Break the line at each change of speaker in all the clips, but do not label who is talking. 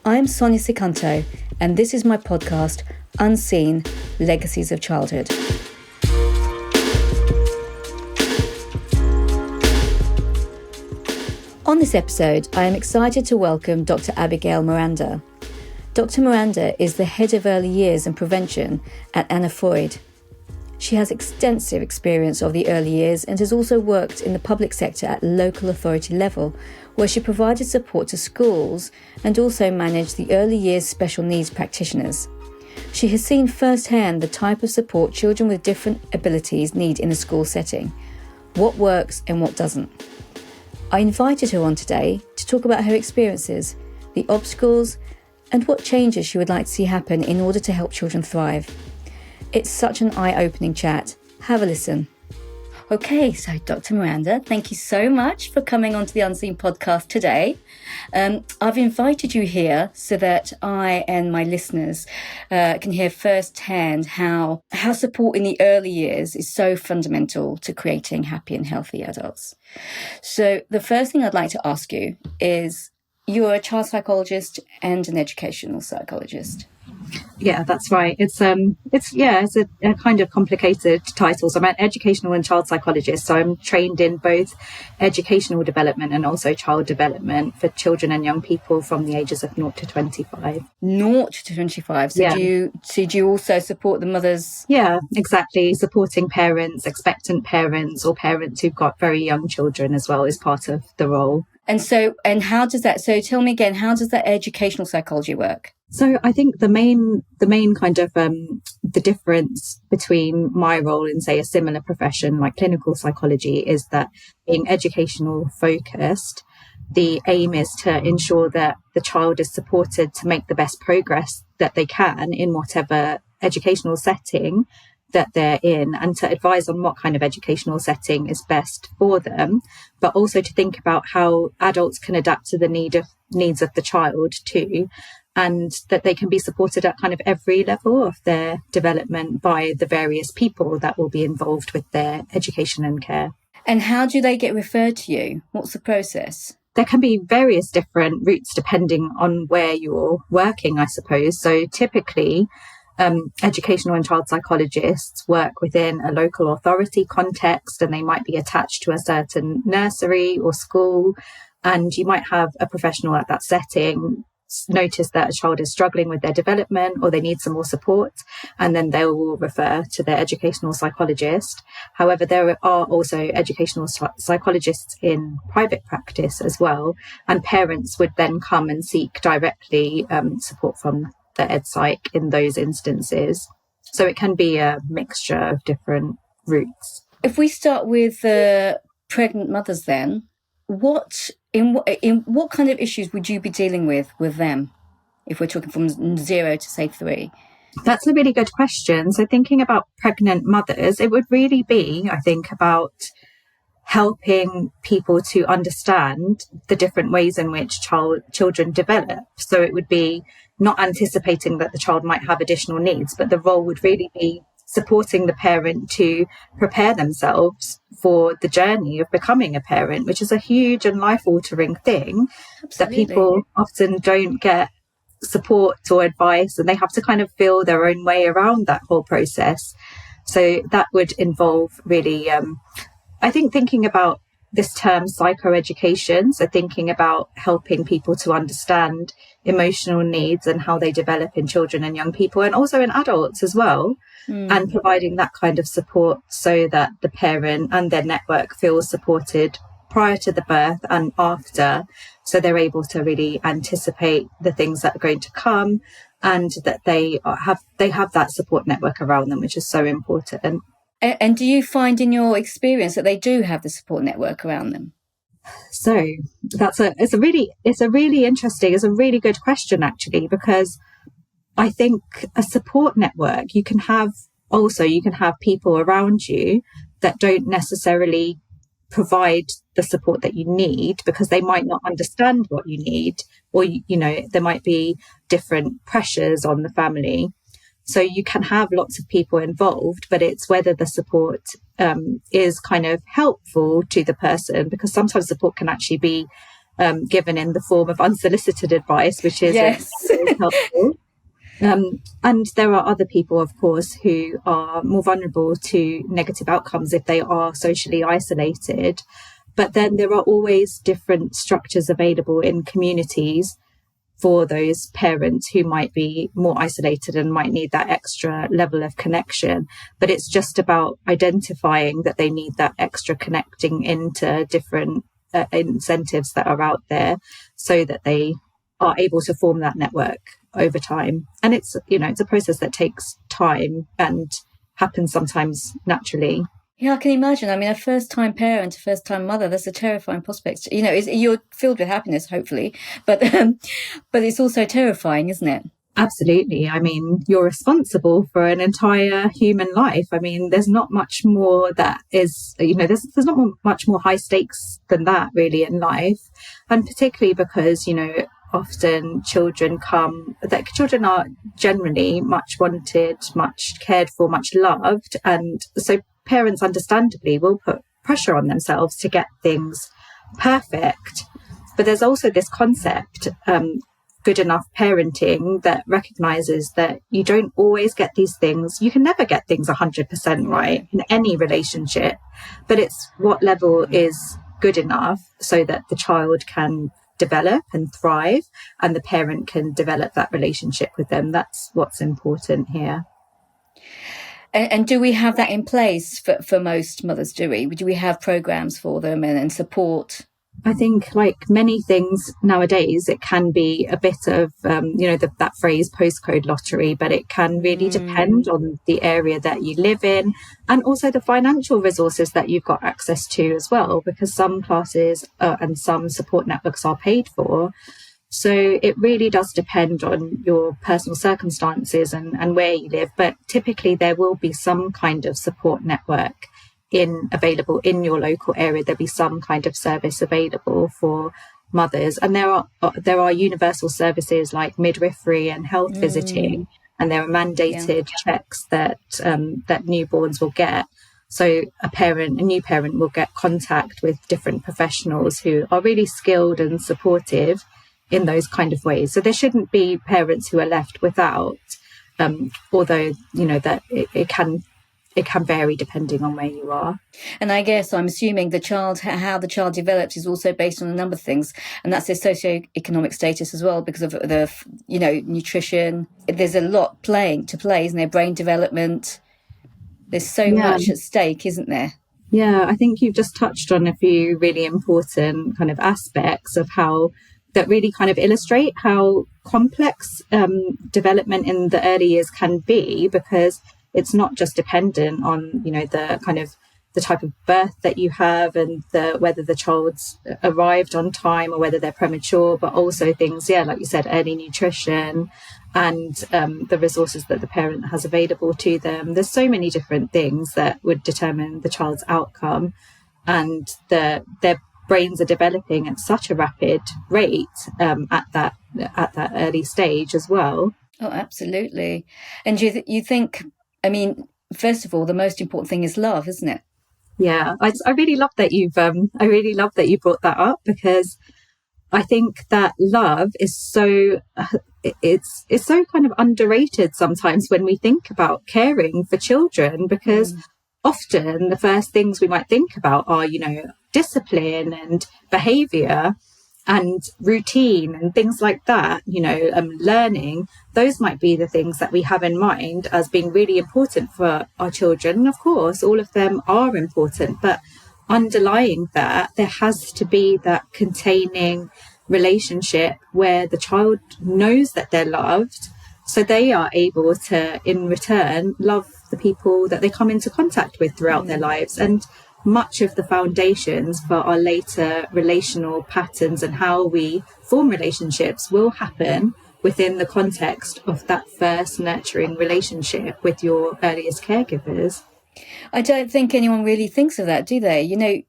I'm Sonia Sicanto, and this is my podcast, Un-seen Legacies of Childhood. On this episode, I am excited to welcome Dr Abigail Miranda. Dr Miranda is the Head of Early Years and Prevention at Anna Freud. She has extensive experience of the early years and has also worked in the public sector at local authority level, where she provided support to schools and also managed the early years special needs practitioners. She has seen firsthand the type of support children with different abilities need in a school setting, what works and what doesn't. I invited her on today to talk about her experiences, the obstacles, and what changes she would like to see happen in order to help children thrive. It's such an eye-opening chat. Have a listen. Okay, so Dr. Miranda, thank you so much for coming onto the Unseen podcast today. I've invited you here so that I and my listeners can hear firsthand how support in the early years is so fundamental to creating happy and healthy adults. So the first thing I'd like to ask you is, you're a child psychologist and an educational psychologist.
Yeah, that's right. It's a kind of complicated title. So I'm an educational and child psychologist. So I'm trained in both educational development and also child development for children and young people from the ages of 0 to 25.
0 to 25. So yeah. do you also support the mothers?
Yeah, exactly. Supporting parents, expectant parents, or parents who've got very young children as well is part of the role.
And how does that, so tell me again, how does that educational psychology work?
So I think the main kind of the difference between my role and, say, a similar profession like clinical psychology is that being educational focused, the aim is to ensure that the child is supported to make the best progress that they can in whatever educational setting that they're in, and to advise on what kind of educational setting is best for them, but also to think about how adults can adapt to the needs of the child too, and that they can be supported at kind of every level of their development by the various people that will be involved with their education and care.
And how do they get referred to you? What's the process?
There can be various different routes depending on where you're working, I suppose. So typically, educational and child psychologists work within a local authority context, and they might be attached to a certain nursery or school, and you might have a professional at that setting notice that a child is struggling with their development or they need some more support, and then they will refer to their educational psychologist. However, there are also educational psychologists in private practice as well, and parents would then come and seek directly support from the ed psych in those instances. So it can be a mixture of different routes.
If we start with pregnant mothers, then what kind of issues would you be dealing with them, if we're talking from 0 to say 3?
That's a really good question. So thinking about pregnant mothers, it would really be, I think, about helping people to understand the different ways in which children develop. So it would be not anticipating that the child might have additional needs, but the role would really be supporting the parent to prepare themselves for the journey of becoming a parent, which is a huge and life-altering thing. Absolutely. That people often don't get support or advice, and they have to kind of feel their own way around that whole process. So that would involve really, I think, thinking about this term psychoeducation, so thinking about helping people to understand emotional needs and how they develop in children and young people, and also in adults as well, and providing that kind of support so that the parent and their network feels supported prior to the birth and after, so they're able to really anticipate the things that are going to come, and that they have that support network around them, which is so important.
And do you find in your experience that they do have the support network around them?
So it's a really good question, actually, because I think a support network, you can have people around you that don't necessarily provide the support that you need because they might not understand what you need, or, there might be different pressures on the family. So you can have lots of people involved, but it's whether the support is kind of helpful to the person, because sometimes support can actually be given in the form of unsolicited advice, which is
yes.
helpful. And there are other people, of course, who are more vulnerable to negative outcomes if they are socially isolated. But then there are always different structures available in communities for those parents who might be more isolated and might need that extra level of connection. But it's just about identifying that they need that extra connecting into different incentives that are out there so that they are able to form that network over time. And it's, it's a process that takes time and happens sometimes naturally.
Yeah, I can imagine. I mean, a first-time parent, a first-time mother, that's a terrifying prospect. You're filled with happiness, hopefully, but it's also terrifying, isn't it?
Absolutely. I mean, you're responsible for an entire human life. I mean, there's not much more that is, there's not much more high stakes than that really in life. And particularly because, often children are generally much wanted, much cared for, much loved. And so parents understandably will put pressure on themselves to get things perfect. But there's also this concept, good enough parenting, that recognizes that you don't always get these things. You can never get things 100% right in any relationship, but it's what level is good enough so that the child can develop and thrive and the parent can develop that relationship with them. That's what's important here.
And do we have that in place for most mothers, do we? Do we have programs for them and support?
I think, like many things nowadays, it can be a bit of, that phrase postcode lottery, but it can really depend on the area that you live in and also the financial resources that you've got access to as well, because some classes and some support networks are paid for. So it really does depend on your personal circumstances and where you live. But typically there will be some kind of support network available in your local area. There'll be some kind of service available for mothers. And there are universal services like midwifery and health visiting. And there are mandated checks that newborns will get. So a new parent will get contact with different professionals who are really skilled and supportive in those kind of ways. So there shouldn't be parents who are left without, although, that it can vary depending on where you are.
And I guess I'm assuming how the child develops is also based on a number of things, and that's their socioeconomic status as well, because of the, nutrition. There's a lot to play, isn't there? Brain development. There's so much at stake, isn't there?
Yeah, I think you've just touched on a few really important kind of aspects of how that really kind of illustrate how complex development in the early years can be, because it's not just dependent on, the kind of the type of birth that you have and whether the child's arrived on time or whether they're premature, but also things, like you said, early nutrition and the resources that the parent has available to them. There's so many different things that would determine the child's outcome, and their brains are developing at such a rapid rate at that early stage as well.
Oh, absolutely. And you think, I mean, first of all, the most important thing is love, isn't it?
Yeah, I really love that you brought that up, because I think that love is so it's so kind of underrated sometimes when we think about caring for children, because often the first things we might think about are, discipline and behavior and routine and things like that, learning. Those might be the things that we have in mind as being really important for our children. And of course, all of them are important, but underlying that, there has to be that containing relationship where the child knows that they're loved, so they are able to, in return, love the people that they come into contact with throughout their lives. And much of the foundations for our later relational patterns and how we form relationships will happen within the context of that first nurturing relationship with your earliest caregivers.
I don't think anyone really thinks of that, do they?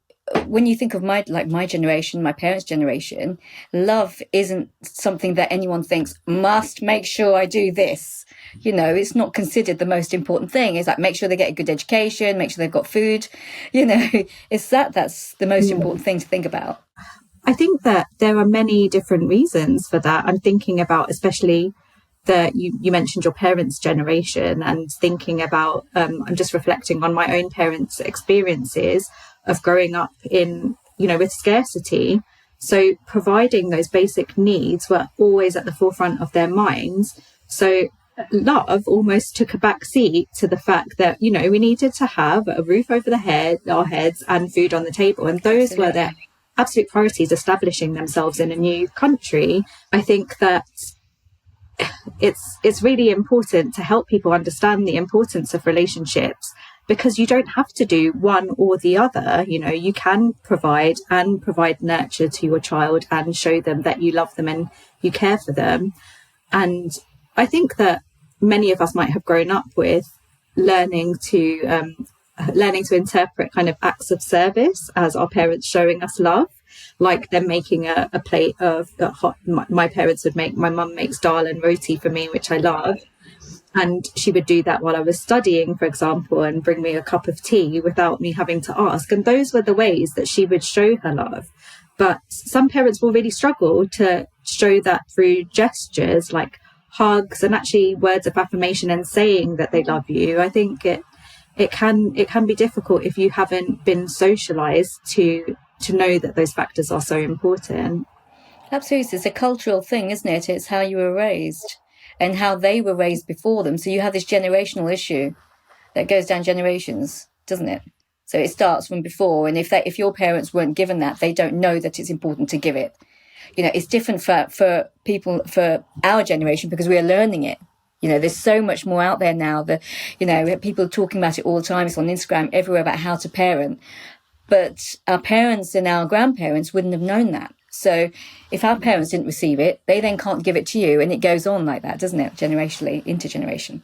When you think of my generation, my parents' generation, love isn't something that anyone thinks must make sure I do this. It's not considered the most important thing. It's like, make sure they get a good education, make sure they've got food. It's that's the most important thing to think about.
I think that there are many different reasons for that. I'm thinking about especially you mentioned your parents' generation, and thinking about, I'm just reflecting on my own parents' experiences of growing up in, with scarcity. So providing those basic needs were always at the forefront of their minds. So love almost took a back seat to the fact that, we needed to have a roof over our heads and food on the table. And those were their absolute priorities, establishing themselves in a new country. I think that it's really important to help people understand the importance of relationships, because you don't have to do one or the other. You can provide nurture to your child and show them that you love them and you care for them. And I think that many of us might have grown up with learning to interpret kind of acts of service as our parents showing us love, like them making a plate of hot. My mum makes dal and roti for me, which I love. And she would do that while I was studying, for example, and bring me a cup of tea without me having to ask. And those were the ways that she would show her love. But some parents will really struggle to show that through gestures like hugs and actually words of affirmation and saying that they love you. I think it can be difficult if you haven't been socialized to know that those factors are so important.
Absolutely. It's a cultural thing, isn't it? It's how you were raised and how they were raised before them. So you have this generational issue that goes down generations, doesn't it? So it starts from before. And if your parents weren't given that, they don't know that it's important to give it. It's different for people, for our generation, because we are learning it. There's so much more out there now that, people are talking about it all the time. It's on Instagram, everywhere, about how to parent. But our parents and our grandparents wouldn't have known that. So if our parents didn't receive it, they then can't give it to you. And it goes on like that, doesn't it? Generationally, intergeneration.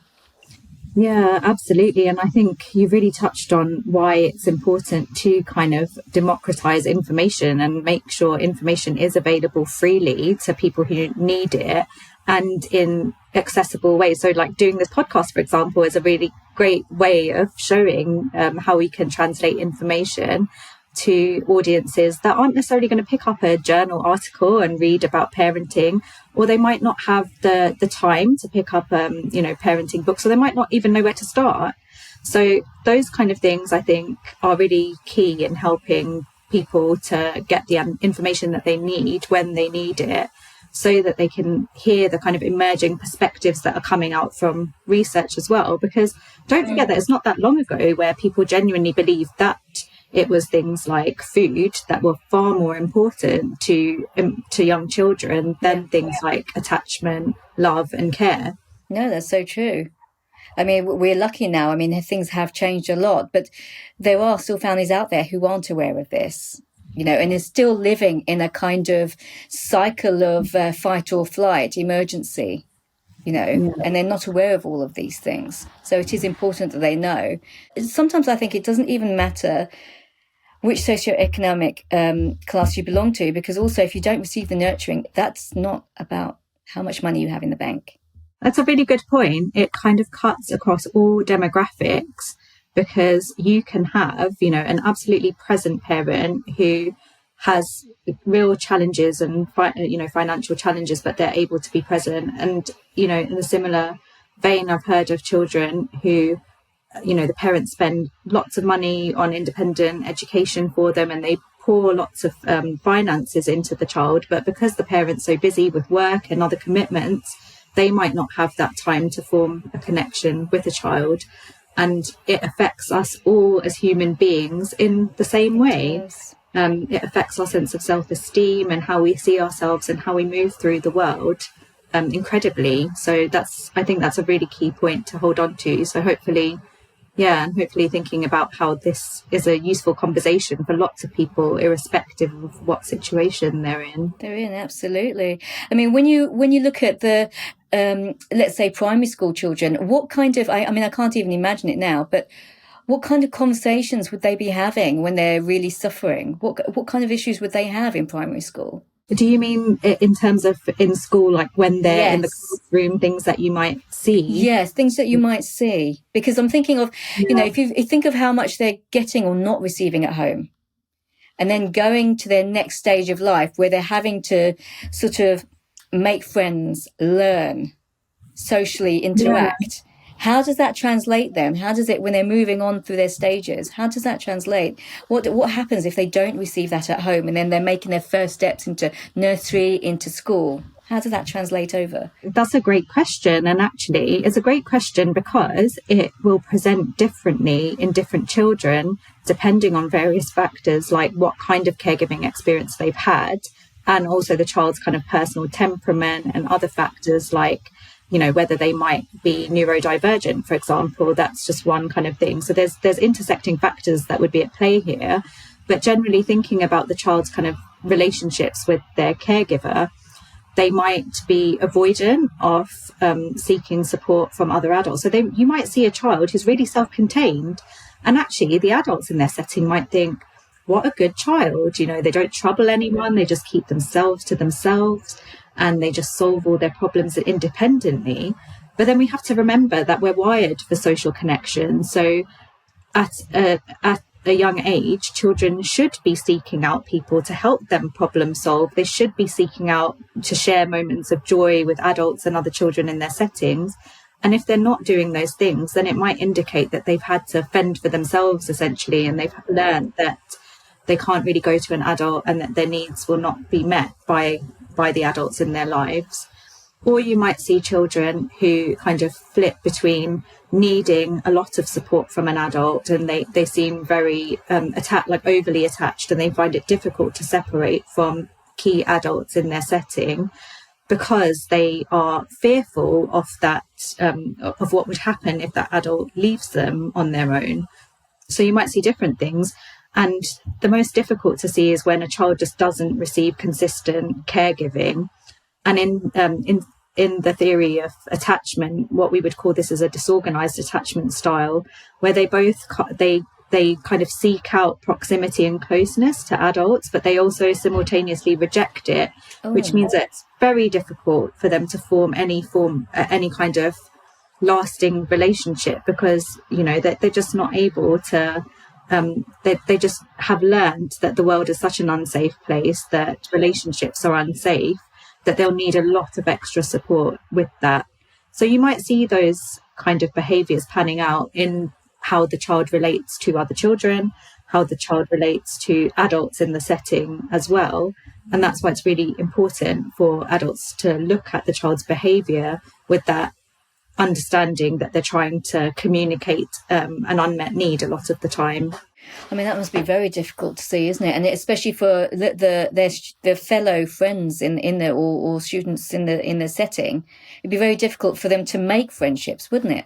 Yeah, absolutely. And I think you really touched on why it's important to kind of democratize information and make sure information is available freely to people who need it and in accessible ways. So like doing this podcast, for example, is a really great way of showing how we can translate information to audiences that aren't necessarily going to pick up a journal article and read about parenting, or they might not have the time to pick up parenting books, or they might not even know where to start. So those kind of things, I think, are really key in helping people to get the information that they need when they need it, so that they can hear the kind of emerging perspectives that are coming out from research as well. Because don't forget that it's not that long ago where people genuinely believed that it was things like food that were far more important to young children than things like attachment, love and care.
No, that's so true. I mean, we're lucky now. I mean, things have changed a lot, but there are still families out there who aren't aware of this, and are still living in a kind of cycle of fight or flight, emergency, and they're not aware of all of these things. So it is important that they know. Sometimes I think it doesn't even matter which socioeconomic class you belong to, because also if you don't receive the nurturing, that's not about how much money you have in the bank.
That's a really good point. It kind of cuts across all demographics, because you can have, an absolutely present parent who has real challenges and, financial challenges, but they're able to be present. And, in a similar vein, I've heard of children who, the parents spend lots of money on independent education for them, and they pour lots of finances into the child. But because the parent's so busy with work and other commitments, they might not have that time to form a connection with the child. And it affects us all as human beings in the same way. It affects our sense of self-esteem and how we see ourselves and how we move through the world incredibly. So I think that's a really key point to hold on to. So hopefully thinking about how this is a useful conversation for lots of people, irrespective of what situation they're in.
Absolutely. I mean, when you look at the let's say primary school children, what kind of, I can't even imagine it now, but what kind of conversations would they be having when they're really suffering? What kind of issues would they have in primary school?
Do you mean in terms of in school, like when they're in the classroom, things that you might see?
Yes, things that you might see. Because I'm thinking of, if you think of how much they're getting or not receiving at home, and then going to their next stage of life where they're having to sort of make friends, learn, socially interact. How does that translate then? How does it, when they're moving on through their stages, how does that translate? What happens if they don't receive that at home and then they're making their first steps into nursery, into school? How does that translate over?
That's a great question. And actually, it's a great question because it will present differently in different children, depending on various factors like what kind of caregiving experience they've had, and also the child's kind of personal temperament and other factors like, you know, whether they might be neurodivergent, for example. That's just one kind of thing. So there's intersecting factors that would be at play here. But generally thinking about the child's kind of relationships with their caregiver, they might be avoidant of seeking support from other adults. So you might see a child who's really self-contained, and actually the adults in their setting might think, what a good child, you know, they don't trouble anyone, they just keep themselves to themselves, and they just solve all their problems independently. But then we have to remember that we're wired for social connection. So at a young age, children should be seeking out people to help them problem solve. They should be seeking out to share moments of joy with adults and other children in their settings. And if they're not doing those things, then it might indicate that they've had to fend for themselves, essentially, and they've learned that they can't really go to an adult and that their needs will not be met by the adults in their lives. Or you might see children who kind of flip between needing a lot of support from an adult, and they seem very overly attached, and they find it difficult to separate from key adults in their setting because they are fearful of that, of what would happen if that adult leaves them on their own. So you might see different things. And the most difficult to see is when a child just doesn't receive consistent caregiving. And in the theory of attachment, what we would call this is a disorganized attachment style, where they kind of seek out proximity and closeness to adults, but they also simultaneously reject it, which means that it's very difficult for them to form any kind of lasting relationship, because, you know, they're just not able to. They just have learned that the world is such an unsafe place, that relationships are unsafe, that they'll need a lot of extra support with that. So you might see those kind of behaviours panning out in how the child relates to other children, how the child relates to adults in the setting as well. And that's why it's really important for adults to look at the child's behaviour with that understanding that they're trying to communicate an unmet need a lot of the time.
I mean, that must be very difficult to see, isn't it? And especially for their fellow friends in the or students in the setting, it'd be very difficult for them to make friendships, wouldn't it?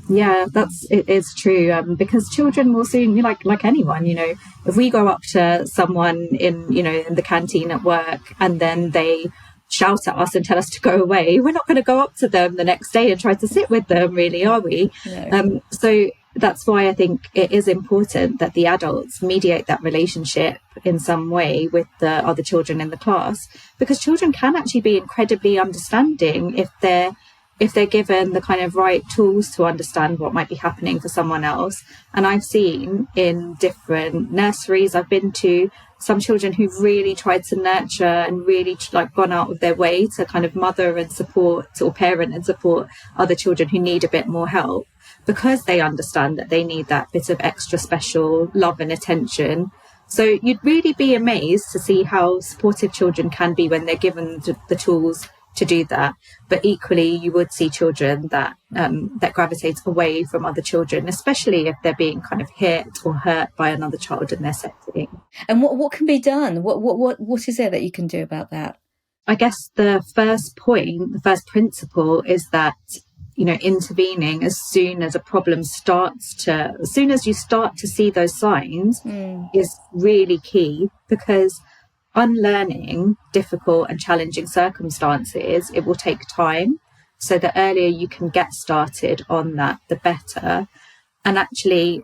Yeah, it is true. Because children will soon, like anyone, you know, if we go up to someone in the canteen at work and then they shout at us and tell us to go away, we're not going to go up to them the next day and try to sit with them, really, are we? No. So that's why I think it is important that the adults mediate that relationship in some way with the other children in the class, because children can actually be incredibly understanding if they're given the kind of right tools to understand what might be happening for someone else. And I've seen in different nurseries I've been to, some children who've really tried to nurture and really gone out of their way to kind of mother and support or parent and support other children who need a bit more help, because they understand that they need that bit of extra special love and attention. So you'd really be amazed to see how supportive children can be when they're given the tools to do that. But equally, you would see children that gravitate away from other children, especially if they're being kind of hit or hurt by another child in their setting.
And what can be done? What is there that you can do about that?
I guess the first principle is that, you know, intervening as soon as you start to see those signs is really key, because unlearning difficult and challenging circumstances, it will take time. So the earlier you can get started on that, the better. And actually,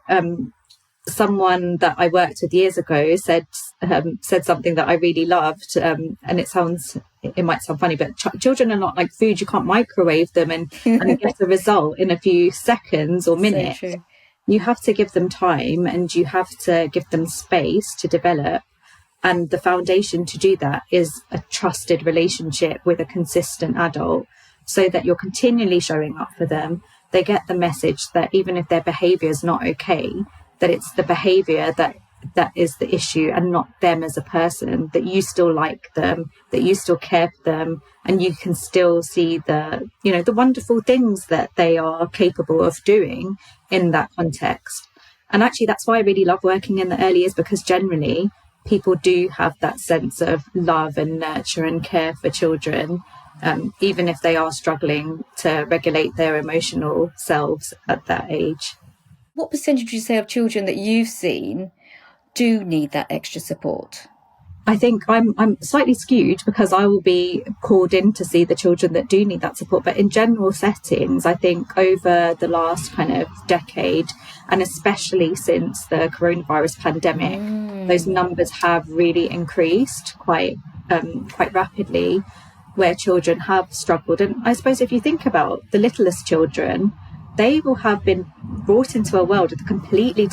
someone that I worked with years ago said something that I really loved, and it might sound funny, but children are not like food. You can't microwave them and get a result in a few seconds or minutes. So true. You have to give them time, and you have to give them space to develop. And the foundation to do that is a trusted relationship with a consistent adult, so that you're continually showing up for them. They get the message that even if their behavior is not okay, that it's the behavior that is the issue and not them as a person, that you still like them, that you still care for them, and you can still see the wonderful things that they are capable of doing in that context. And actually, that's why I really love working in the early years, because generally people do have that sense of love and nurture and care for children, even if they are struggling to regulate their emotional selves at that age.
What percentage would you say of children that you've seen do need that extra support?
I think I'm slightly skewed, because I will be called in to see the children that do need that support. But in general settings, I think over the last kind of decade, and especially since the coronavirus pandemic, those numbers have really increased quite rapidly, where children have struggled. And I suppose if you think about the littlest children, they will have been brought into a world with a completely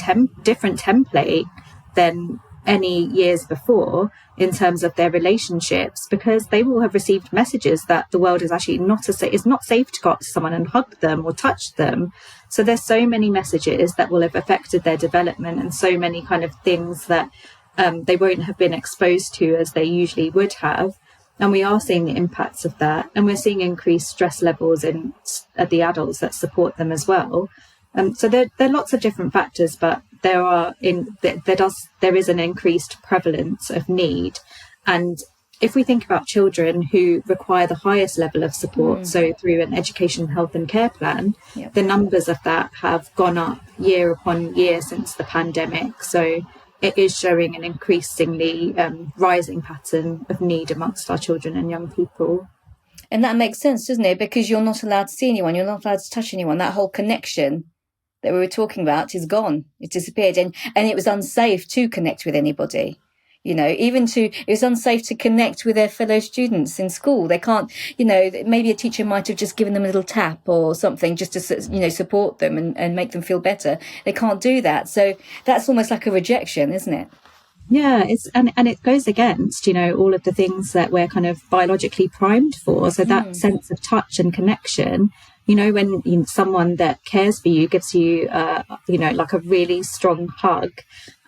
different template than any years before in terms of their relationships, because they will have received messages that the world is actually not safe to go up to someone and hug them or touch them. So there's so many messages that will have affected their development, and so many kind of things that they won't have been exposed to as they usually would have. And we are seeing the impacts of that, and we're seeing increased stress levels in the adults that support them as well. So there are lots of different factors, but there is an increased prevalence of need. And if we think about children who require the highest level of support, so through an education, health and care plan, the numbers of that have gone up year upon year since the pandemic. So it is showing an increasingly rising pattern of need amongst our children and young people.
And that makes sense, doesn't it? Because you're not allowed to see anyone, you're not allowed to touch anyone. That whole connection that we were talking about is gone. It's disappeared. And it was unsafe to connect with anybody. It was unsafe to connect with their fellow students in school. They can't, maybe a teacher might have just given them a little tap or something just to, support them and make them feel better. They can't do that. So that's almost like a rejection, isn't it?
Yeah, and it goes against, all of the things that we're kind of biologically primed for. So that sense of touch and connection, when someone that cares for you gives you, like a really strong hug,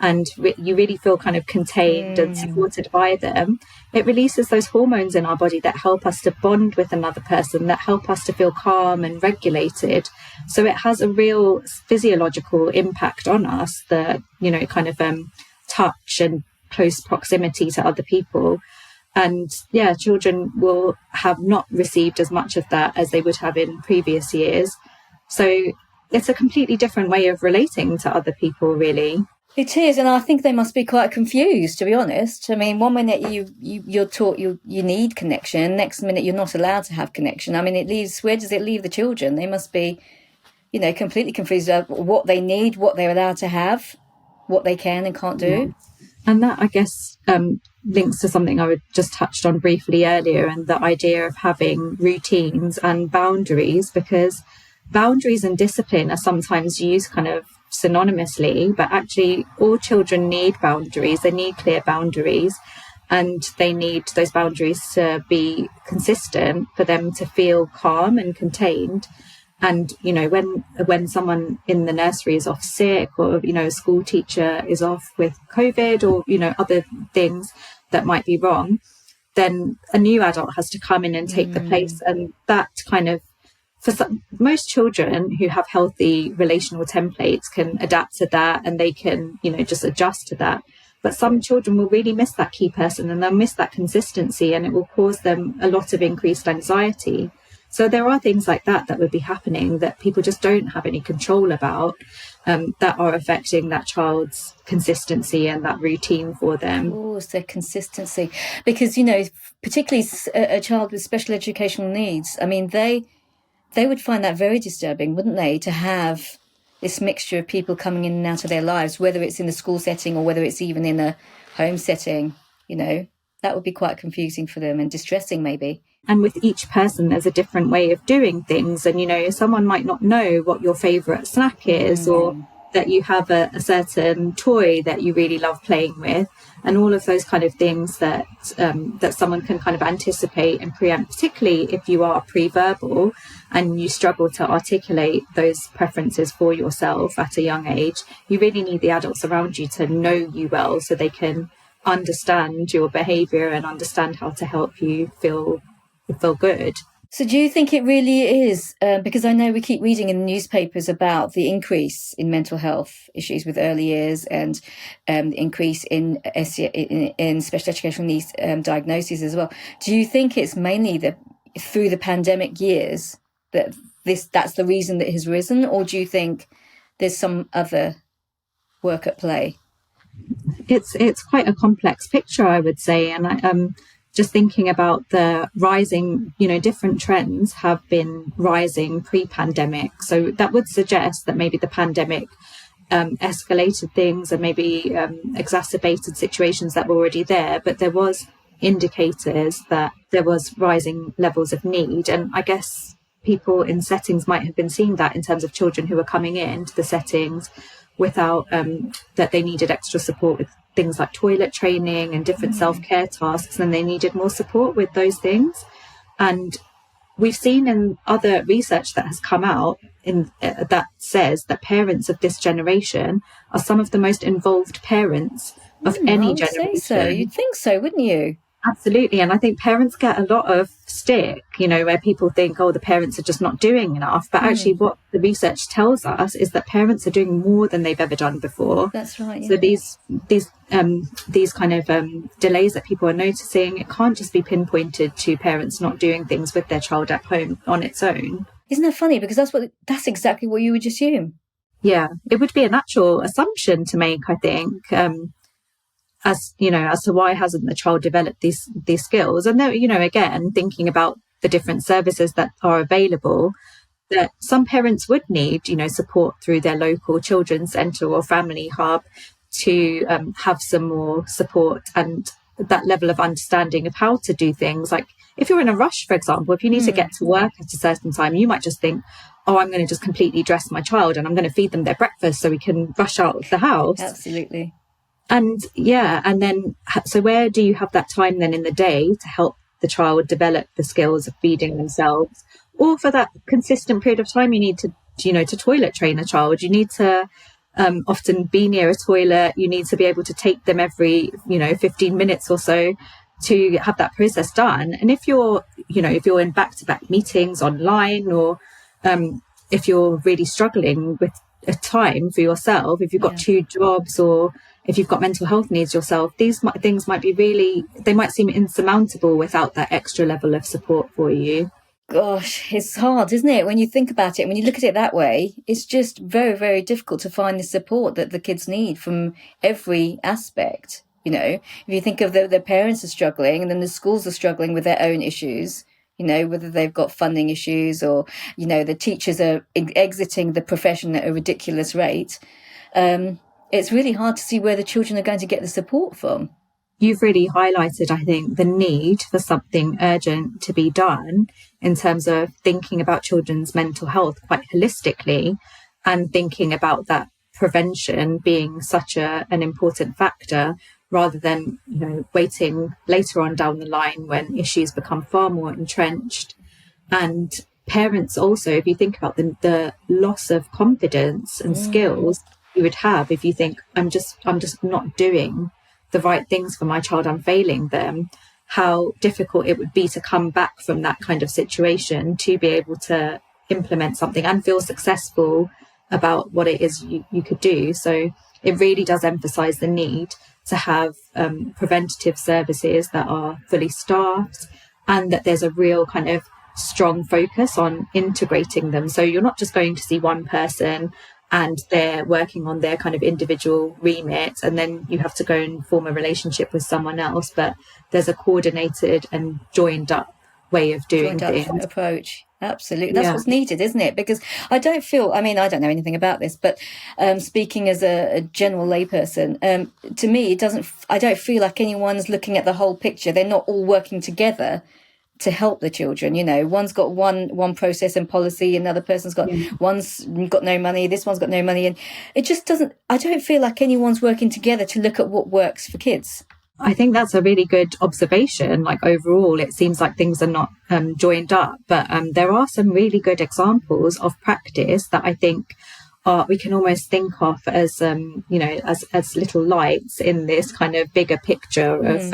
and you really feel kind of contained and supported by them, it releases those hormones in our body that help us to bond with another person, that help us to feel calm and regulated. So it has a real physiological impact on us, the, touch and close proximity to other people. And children will have not received as much of that as they would have in previous years. So it's a completely different way of relating to other people, really.
It is, and I think they must be quite confused, to be honest. I mean, one minute you're taught you need connection, next minute you're not allowed to have connection. I mean, where does it leave the children? They must be, completely confused about what they need, what they're allowed to have, what they can and can't do.
And that, I guess, links to something I just touched on briefly earlier, and the idea of having routines and boundaries, because boundaries and discipline are sometimes used kind of synonymously, but actually all children need boundaries. They need clear boundaries, and they need those boundaries to be consistent for them to feel calm and contained. And, when someone in the nursery is off sick, or, a school teacher is off with COVID, or, other things that might be wrong, then a new adult has to come in and take the place. And that kind of, most children who have healthy relational templates can adapt to that, and they can, just adjust to that. But some children will really miss that key person, and they'll miss that consistency, and it will cause them a lot of increased anxiety. So there are things like that would be happening that people just don't have any control about, that are affecting that child's consistency and that routine for them.
Oh, it's their consistency. Because, particularly a child with special educational needs, I mean, they would find that very disturbing, wouldn't they, to have this mixture of people coming in and out of their lives, whether it's in the school setting or whether it's even in a home setting, that would be quite confusing for them and distressing maybe.
And with each person, there's a different way of doing things. And, someone might not know what your favourite snack is, or, that you have a certain toy that you really love playing with, and all of those kind of things that that someone can kind of anticipate and preempt, particularly if you are pre-verbal and you struggle to articulate those preferences for yourself at a young age. You really need the adults around you to know you well, so they can understand your behaviour and understand how to help you feel good.
So do you think it really is, because I know we keep reading in the newspapers about the increase in mental health issues with early years and the increase in special educational needs diagnoses as well. Do you think it's mainly through the pandemic years that's the reason that it has risen, or do you think there's some other work at play?
It's quite a complex picture, I would say, and I just thinking about the rising, different trends have been rising pre-pandemic. So that would suggest that maybe the pandemic escalated things and maybe exacerbated situations that were already there. But there was indicators that there was rising levels of need. And I guess people in settings might have been seeing that in terms of children who were coming into the settings without that they needed extra support with things like toilet training and different self-care tasks, and they needed more support with those things. And we've seen in other research that has come out that says that parents of this generation are some of the most involved parents of any generation.
So. You'd think so, wouldn't you?
Absolutely. And I think parents get a lot of stick, where people think, the parents are just not doing enough. But actually what the research tells us is that parents are doing more than they've ever done before.
That's right. Yeah.
So these kind of delays that people are noticing, it can't just be pinpointed to parents not doing things with their child at home on its own.
Isn't that funny? Because that's exactly what you would assume.
Yeah, it would be a natural assumption to make, I think. As to why hasn't the child developed these skills? And then, again, thinking about the different services that are available, that some parents would need, support through their local children's centre or family hub to have some more support and that level of understanding of how to do things. Like if you're in a rush, for example, if you need to get to work at a certain time, you might just think, I'm going to just completely dress my child and I'm going to feed them their breakfast so we can rush out of the house.
Absolutely.
And then so where do you have that time then in the day to help the child develop the skills of feeding themselves? Or for that consistent period of time, you need to toilet train a child. You need to often be near a toilet. You need to be able to take them every 15 minutes or so to have that process done. And if you're in back-to-back meetings online, or if you're really struggling with a time for yourself, if you've got two jobs, or if you've got mental health needs yourself, these things might be they might seem insurmountable without that extra level of support for you.
Gosh, it's hard, isn't it? When you think about it, when you look at it that way, it's just very, very difficult to find the support that the kids need from every aspect. If you think of the parents are struggling, and then the schools are struggling with their own issues, whether they've got funding issues or, the teachers are exiting the profession at a ridiculous rate. It's really hard to see where the children are going to get the support from.
You've really highlighted, I think, the need for something urgent to be done in terms of thinking about children's mental health quite holistically, and thinking about that prevention being such an important factor, rather than, waiting later on down the line when issues become far more entrenched. And parents also, if you think about the loss of confidence and skills you would have if you think, I'm just not doing the right things for my child, I'm failing them, how difficult it would be to come back from that kind of situation to be able to implement something and feel successful about what it is you could do. So it really does emphasize the need to have preventative services that are fully staffed, and that there's a real kind of strong focus on integrating them. So you're not just going to see one person and they're working on their kind of individual remit, and then you have to go and form a relationship with someone else, but there's a coordinated and joined up way of doing things.
Approach. Absolutely. That's what's needed, isn't it? Because I don't know anything about this, but speaking as a general layperson, to me, I don't feel like anyone's looking at the whole picture. They're not all working together to help the children. One's got one process and policy, another person's got one's got no money, this one's got no money, and it just doesn't. I don't feel like anyone's working together to look at what works for kids.
I think that's a really good observation. Like overall, it seems like things are not joined up, but there are some really good examples of practice that I think we can almost think of as as little lights in this kind of bigger picture of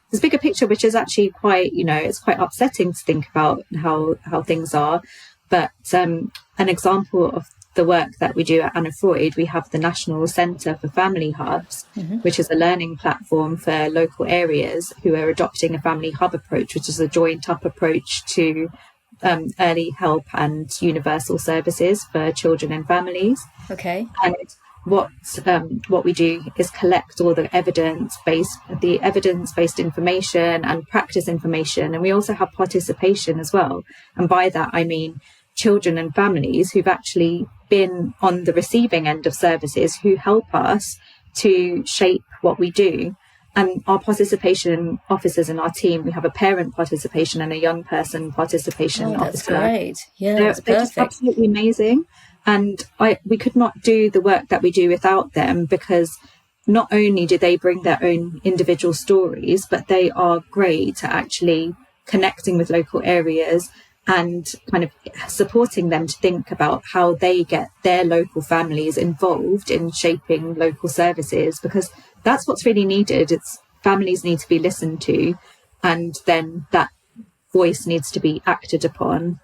this bigger picture, which is actually quite, it's quite upsetting to think about how things are. But an example of the work that we do at Anna Freud, we have the National Centre for Family Hubs, which is a learning platform for local areas who are adopting a family hub approach, which is a joined up approach to early help and universal services for children and families.
Okay.
And what we do is collect all the evidence-based information and practice information, and we also have participation as well. And by that I mean children and families who've actually been on the receiving end of services who help us to shape what we do. And our participation officers in our team, we have a parent participation and a young person participation officer.
That's great. Yeah, that's
they're
perfect.
just absolutely amazing. And we could not do the work that we do without them, because not only do they bring their own individual stories, but they are great at actually connecting with local areas and kind of supporting them to think about how they get their local families involved in shaping local services, because that's what's really needed. It's families need to be listened to, and then that voice needs to be acted upon.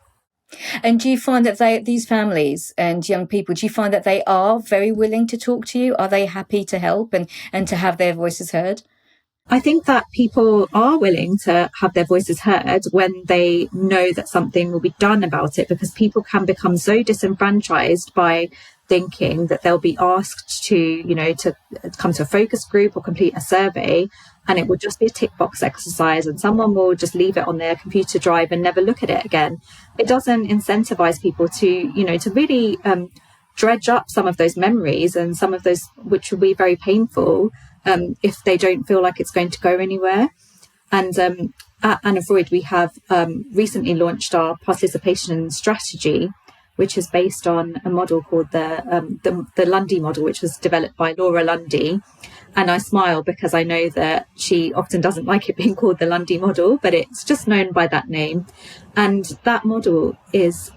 And do you find that these families and young people, do you find that they are very willing to talk to you? Are they happy to help and to have their voices heard?
I think that people are willing to have their voices heard when they know that something will be done about it, because people can become so disenfranchised by thinking that they'll be asked to come to a focus group or complete a survey, and it will just be a tick box exercise and someone will just leave it on their computer drive and never look at it again. It doesn't incentivize people to really dredge up some of those memories, and some of those which will be very painful if they don't feel like it's going to go anywhere. And at Anna Freud, we have recently launched our participation strategy, which is based on a model called the Lundy model, which was developed by Laura Lundy. And I smile because I know that she often doesn't like it being called the Lundy model, but it's just known by that name. And that model has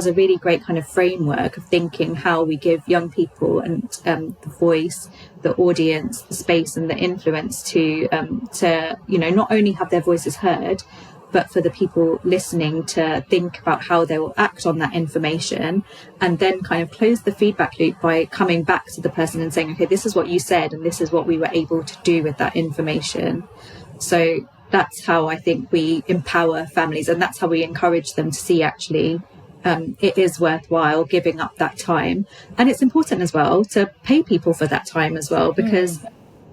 a really great kind of framework of thinking how we give young people and the voice, the audience, the space and the influence to not only have their voices heard, but for the people listening to think about how they will act on that information, and then kind of close the feedback loop by coming back to the person and saying, okay, this is what you said and this is what we were able to do with that information. So that's how I think we empower families, and that's how we encourage them to see actually it is worthwhile giving up that time. And it's important as well to pay people for that time as well, because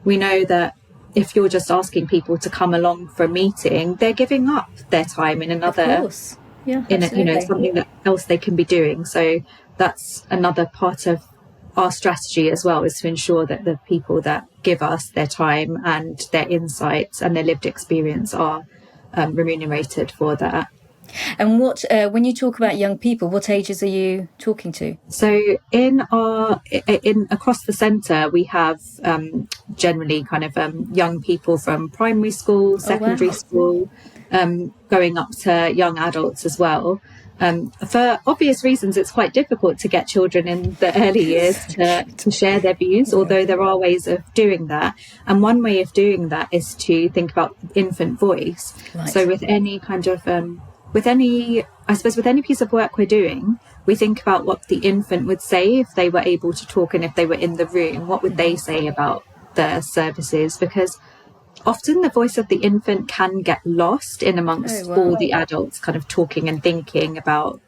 we know that if you're just asking people to come along for a meeting, they're giving up their time in another, something else they can be doing. So that's another part of our strategy as well, is to ensure that the people that give us their time and their insights and their lived experience are remunerated for that.
And when you talk about young people, what ages are you talking to?
So in across the centre, we have generally kind of young people from primary school, secondary school, going up to young adults as well. For obvious reasons, it's quite difficult to get children in the early years to share their views, although there are ways of doing that. And one way of doing that is to think about infant voice. Right. So with any kind of with any piece of work we're doing, we think about what the infant would say if they were able to talk, and if they were in the room, what would they say about the services? Because often the voice of the infant can get lost in amongst all the adults kind of talking and thinking about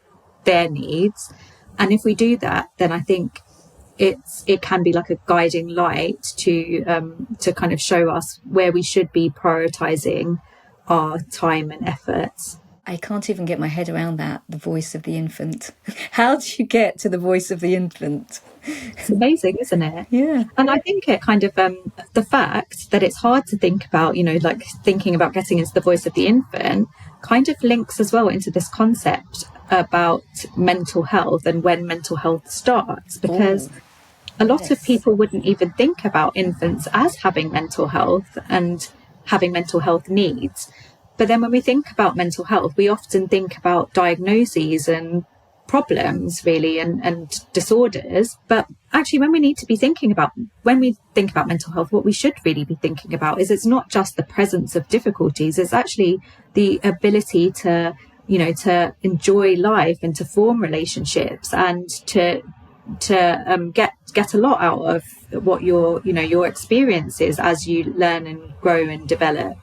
their needs. And if we do that, then I think it can be like a guiding light to kind of show us where we should be prioritizing our time and efforts.
I can't even get my head around that, the voice of the infant. How do you get to the voice of the infant?
It's amazing, isn't it?
Yeah.
And I think it kind of, the fact that it's hard to think about, like thinking about getting into the voice of the infant, kind of links as well into this concept about mental health and when mental health starts, because a lot of people wouldn't even think about infants as having mental health and having mental health needs. But then when we think about mental health, we often think about diagnoses and problems, really, and disorders. But actually, when we think about mental health, what we should really be thinking about is it's not just the presence of difficulties, it's actually the ability to enjoy life and to form relationships and to get a lot out of what your experience is as you learn and grow and develop.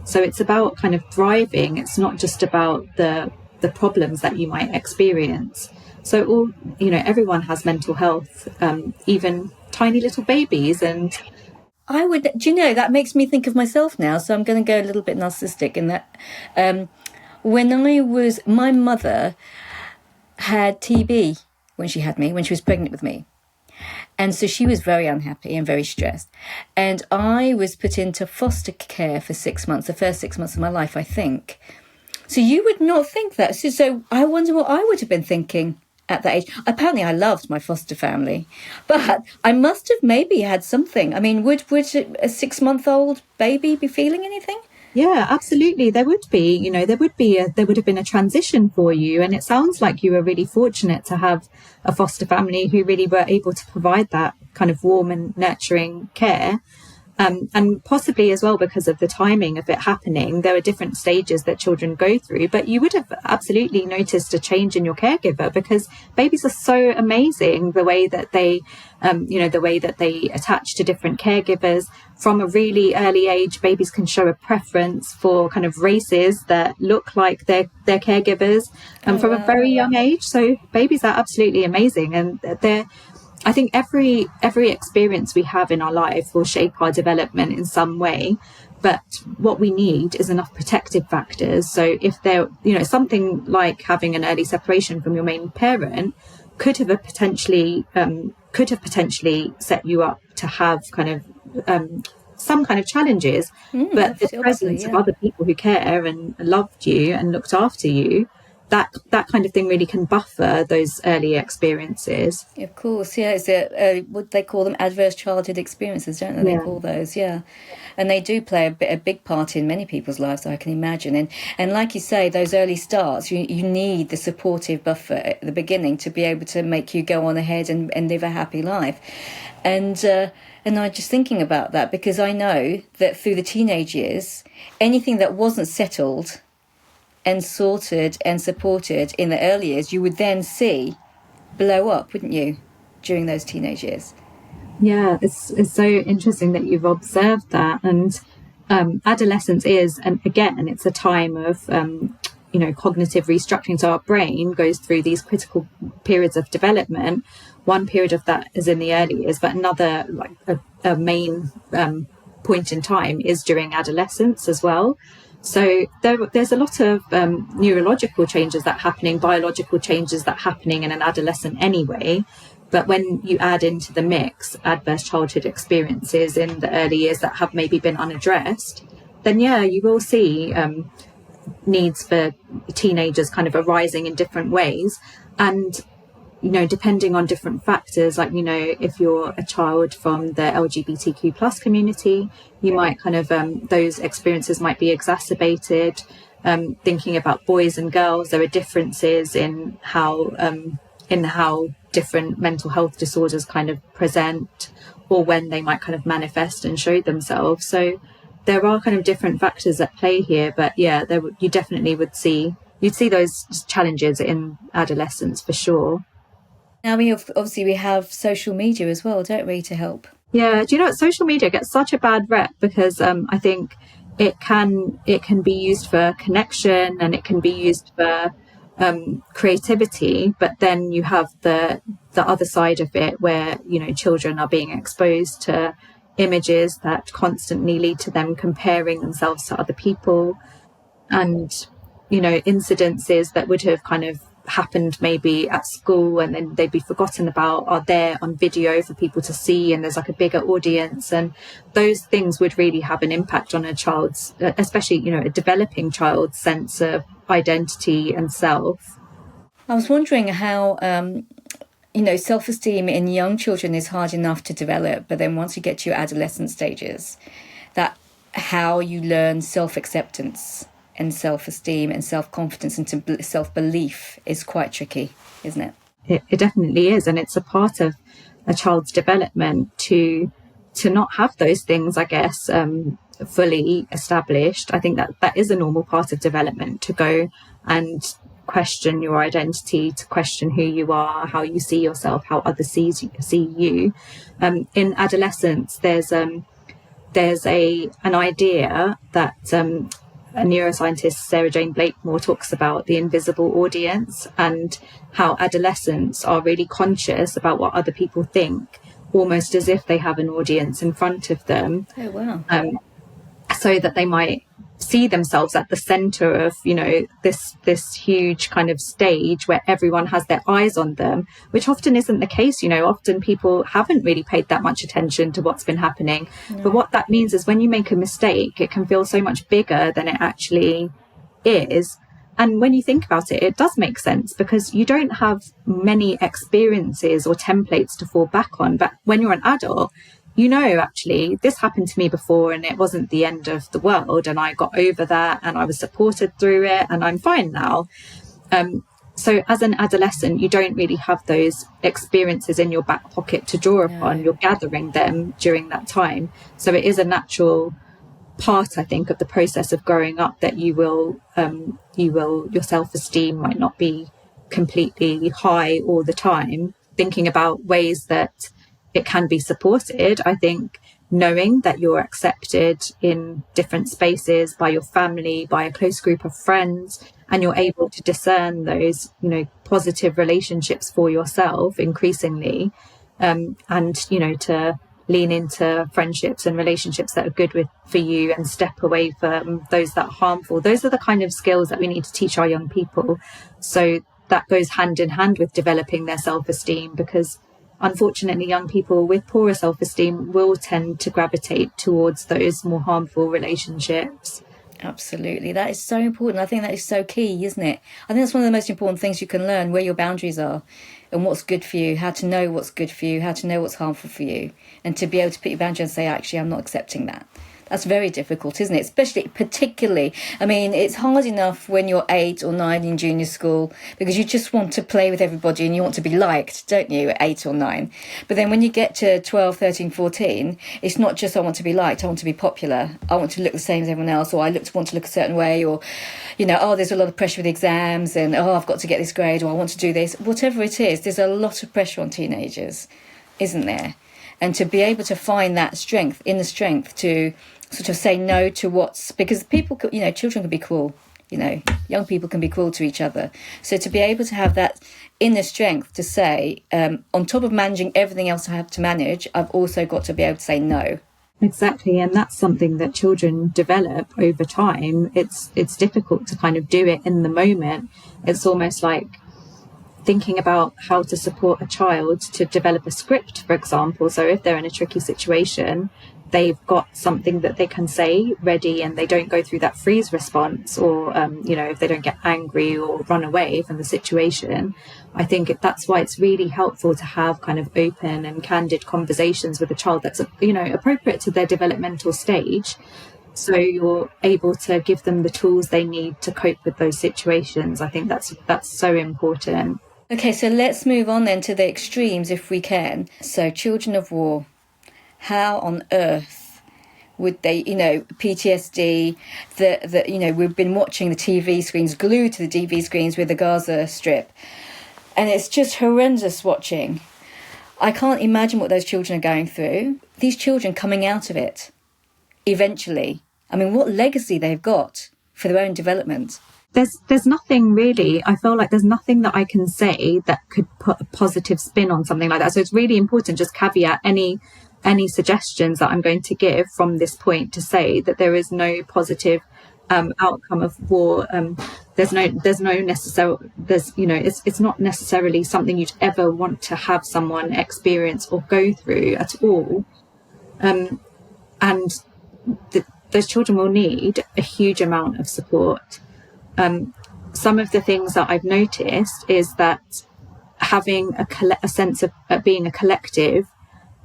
So it's about kind of thriving. It's not just about the problems that you might experience. So everyone has mental health, even tiny little babies. And
that makes me think of myself now. So I'm going to go a little bit narcissistic in that. My mother had TB when she was pregnant with me. And so she was very unhappy and very stressed. And I was put into foster care for 6 months, the first 6 months of my life, I think. So you would not think that. So I wonder what I would have been thinking at that age. Apparently I loved my foster family, but I must have maybe had something. I mean, would a 6-month-old baby be feeling anything?
Yeah, absolutely. There would be, there would have been a transition for you. And it sounds like you were really fortunate to have a foster family who really were able to provide that kind of warm and nurturing care. And possibly as well because of the timing of it happening, there are different stages that children go through. But you would have absolutely noticed a change in your caregiver, because babies are so amazing, the way that they, attach to different caregivers. From a really early age, babies can show a preference for kind of races that look like their caregivers, from a very young age. So babies are absolutely amazing, and I think every experience we have in our life will shape our development in some way. But what we need is enough protective factors. So if there, something like having an early separation from your main parent could have potentially set you up to have kind of some kind of challenges. But the presence of other people who care and loved you and looked after you, that kind of thing really can buffer those early experiences.
Of course, yeah. It's what they call them, adverse childhood experiences, don't they? Yeah. They call those, yeah. And they do play a big part in many people's lives, I can imagine. And like you say, those early starts, you need the supportive buffer at the beginning to be able to make you go on ahead and live a happy life. And I'm just thinking about that, because I know that through the teenage years, anything that wasn't settled and sorted and supported in the early years, you would then see blow up, wouldn't you, during those teenage years?
Yeah, it's so interesting that you've observed that. And adolescence is, and again, it's a time of cognitive restructuring. So our brain goes through these critical periods of development. One period of that is in the early years, but another, like a main point in time, is during adolescence as well. So there's a lot of neurological changes that are happening, biological changes that are happening in an adolescent anyway. But when you add into the mix adverse childhood experiences in the early years that have maybe been unaddressed, then you will see needs for teenagers kind of arising in different ways. And depending on different factors, like, if you're a child from the LGBTQ plus community, you might kind of, those experiences might be exacerbated. Thinking about boys and girls, there are differences in how different mental health disorders kind of present, or when they might kind of manifest and show themselves. So there are kind of different factors at play here, but you definitely you'd see those challenges in adolescence for sure.
Now, obviously we have social media as well, don't we, to help?
Yeah, do you know what? Social media gets such a bad rep because I think it can be used for connection, and it can be used for creativity, but then you have the other side of it where children are being exposed to images that constantly lead to them comparing themselves to other people, and incidences that would have kind of happened maybe at school and then they'd be forgotten about are there on video for people to see, and there's like a bigger audience, and those things would really have an impact on a child's, especially, you know, a developing child's sense of identity and self.
I was wondering how you know, self-esteem in young children is hard enough to develop, but then once you get to your adolescent stages, that how you learn self-acceptance and self-esteem and self-confidence and self-belief is quite tricky, isn't it?
It definitely is, and it's a part of a child's development to not have those things, I guess, fully established. I think that is a normal part of development, to go and question your identity, to question who you are, how you see yourself, how others see you. In adolescence, there's an idea that a neuroscientist, Sarah Jane Blakemore, talks about the invisible audience, and how adolescents are really conscious about what other people think, almost as if they have an audience in front of them.
Oh, wow.
So that they might see themselves at the center of, you know, this huge kind of stage where everyone has their eyes on them, which often isn't the case. You know, often people haven't really paid that much attention to what's been happening. No. But what that means is when you make a mistake, it can feel so much bigger than it actually is. And when you think about it, it does make sense, because you don't have many experiences or templates to fall back on. But when you're an adult, you know, actually, this happened to me before and it wasn't the end of the world, and I got over that and I was supported through it and I'm fine now. So as an adolescent, you don't really have those experiences in your back pocket to draw upon. You're gathering them during that time. So it is a natural part, I think, of the process of growing up, that your self-esteem might not be completely high all the time. Thinking about ways that it can be supported, I think knowing that you're accepted in different spaces by your family, by a close group of friends, and you're able to discern those, you know, positive relationships for yourself increasingly, and, you know, to lean into friendships and relationships that are good for you, and step away from those that are harmful. Those are the kind of skills that we need to teach our young people. So that goes hand in hand with developing their self-esteem, because unfortunately, young people with poorer self-esteem will tend to gravitate towards those more harmful relationships.
Absolutely. That is so important. I think that is so key, isn't it? I think that's one of the most important things you can learn, where your boundaries are and what's good for you, how to know what's good for you, how to know what's harmful for you, and to be able to put your boundary and say, actually, I'm not accepting that. That's very difficult, isn't it? Particularly, I mean, it's hard enough when you're 8 or 9 in junior school, because you just want to play with everybody and you want to be liked, don't you, at 8 or 9? But then when you get to 12, 13, 14, it's not just I want to be liked, I want to be popular, I want to look the same as everyone else, or I want to look a certain way, or, you know, oh, there's a lot of pressure with exams, and oh, I've got to get this grade, or I want to do this. Whatever it is, there's a lot of pressure on teenagers, isn't there? And to be able to find that strength, inner strength, to sort of say no to because people, you know, children can be cruel, you know, young people can be cruel to each other. So to be able to have that inner strength to say, on top of managing everything else I have to manage, I've also got to be able to say no.
Exactly, and that's something that children develop over time. It's difficult to kind of do it in the moment. It's almost like thinking about how to support a child to develop a script, for example. So if they're in a tricky situation, they've got something that they can say ready, and they don't go through that freeze response, or you know, if they don't get angry or run away from the situation. I think that's why it's really helpful to have kind of open and candid conversations with a child that's, you know, appropriate to their developmental stage, so you're able to give them the tools they need to cope with those situations. I think that's so important.
Okay, so let's move on then to the extremes if we can. So children of war, how on earth would they, you know, PTSD, you know, we've been watching the TV screens, glued to the TV screens with the Gaza Strip, and it's just horrendous watching. I can't imagine what those children are going through. These children coming out of it eventually. I mean, what legacy they've got for their own development.
There's nothing really, I feel like there's nothing that I can say that could put a positive spin on something like that. So it's really important, just caveat any suggestions that I'm going to give from this point, to say that there is no positive outcome of war. there's it's not necessarily something you'd ever want to have someone experience or go through at all. And those children will need a huge amount of support. Some of the things that I've noticed is that having a sense of being a collective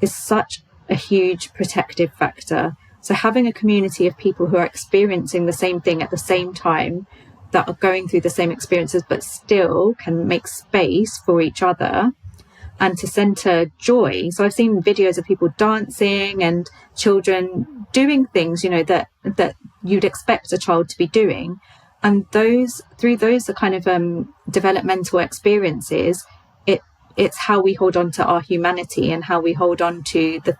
is such a huge protective factor. So having a community of people who are experiencing the same thing at the same time, that are going through the same experiences, but still can make space for each other and to centre joy. So I've seen videos of people dancing and children doing things, that you'd expect a child to be doing. And through those kind of developmental experiences, it's how we hold on to our humanity and how we hold on to the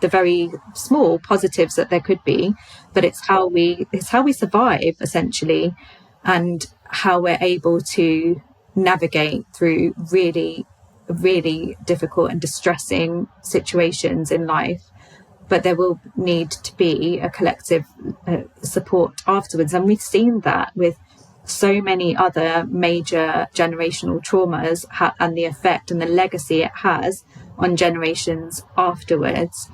very small positives that there could be, but it's how we survive, essentially, and how we're able to navigate through really, really difficult and distressing situations in life. But there will need to be a collective support afterwards, and we've seen that with so many other major generational traumas and the effect and the legacy it has on generations afterwards.